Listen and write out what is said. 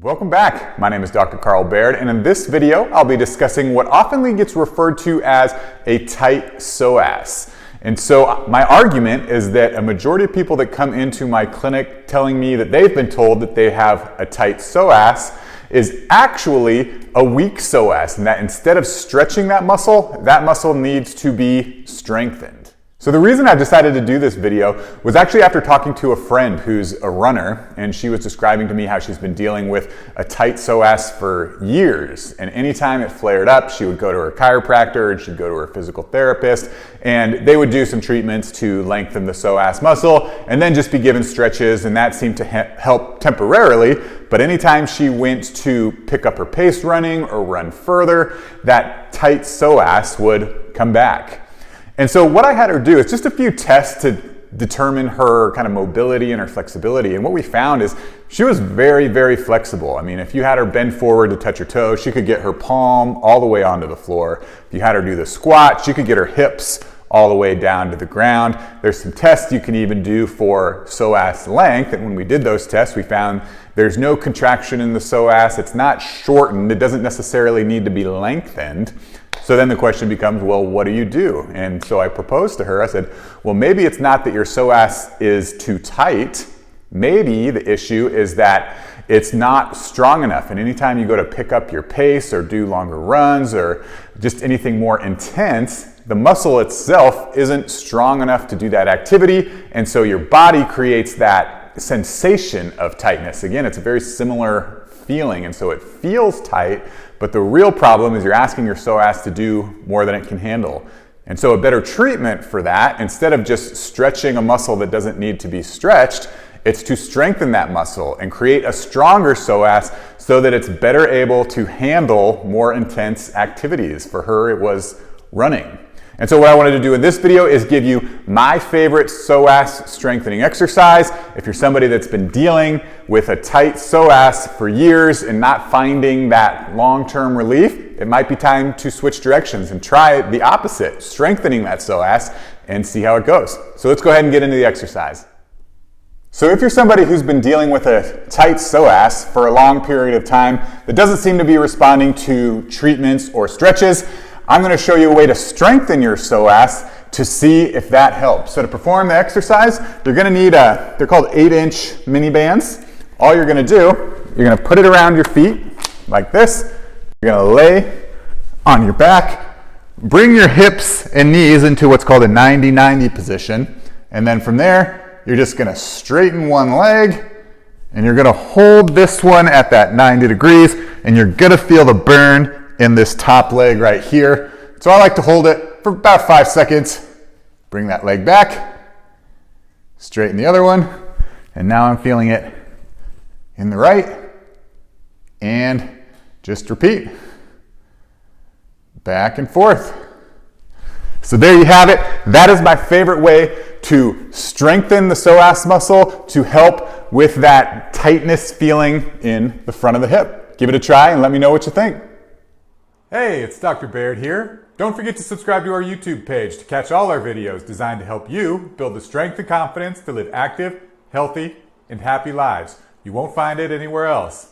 Welcome back. My name is Dr. Carl Baird, and in this video, I'll be discussing what often gets referred to as a tight psoas. And so my argument is that a majority of people that come into my clinic telling me that they've been told that they have a tight psoas is actually a weak psoas, and that instead of stretching that muscle needs to be strengthened. So the reason I decided to do this video was actually after talking to a friend who's a runner, and she was describing to me how she's been dealing with a tight psoas for years. And anytime it flared up, she would go to her chiropractor and she'd go to her physical therapist, and they would do some treatments to lengthen the psoas muscle and then just be given stretches, and that seemed to help temporarily. But anytime she went to pick up her pace running or run further, that tight psoas would come back. And so what I had her do is just a few tests to determine her kind of mobility and her flexibility. And what we found is she was very, very flexible. I mean, if you had her bend forward to touch her toe, she could get her palm all the way onto the floor. If you had her do the squat, she could get her hips all the way down to the ground. There's some tests you can even do for psoas length. And when we did those tests, we found there's no contraction in the psoas. It's not shortened. It doesn't necessarily need to be lengthened. So then the question becomes, well, what do you do? And so I proposed to her, I said, well, maybe it's not that your psoas is too tight. Maybe the issue is that it's not strong enough. And anytime you go to pick up your pace or do longer runs or just anything more intense, the muscle itself isn't strong enough to do that activity. And so your body creates that sensation of tightness. Again, it's a very similar feeling. And so it feels tight, but the real problem is you're asking your psoas to do more than it can handle. And so a better treatment for that, instead of just stretching a muscle that doesn't need to be stretched, it's to strengthen that muscle and create a stronger psoas so that it's better able to handle more intense activities. For her, it was running. And so what I wanted to do in this video is give you my favorite psoas strengthening exercise. If you're somebody that's been dealing with a tight psoas for years and not finding that long-term relief, it might be time to switch directions and try the opposite, strengthening that psoas, and see how it goes. So let's go ahead and get into the exercise. So if you're somebody who's been dealing with a tight psoas for a long period of time that doesn't seem to be responding to treatments or stretches, I'm going to show you a way to strengthen your psoas to see if that helps. So to perform the exercise, you're going to need they're called 8-inch mini bands. All you're going to do, you're going to put it around your feet like this. You're going to lay on your back, bring your hips and knees into what's called a 90-90 position. And then from there, you're just going to straighten one leg, and you're going to hold this one at that 90 degrees, and you're going to feel the burn in this top leg right here. So I like to hold it for about 5 seconds. Bring that leg back, straighten the other one, and now I'm feeling it in the right, and just repeat. Back and forth. So there you have it. That is my favorite way to strengthen the psoas muscle to help with that tightness feeling in the front of the hip. Give it a try and let me know what you think. Hey, it's Dr. Baird here. Don't forget to subscribe to our YouTube page to catch all our videos designed to help you build the strength and confidence to live active, healthy, and happy lives. You won't find it anywhere else.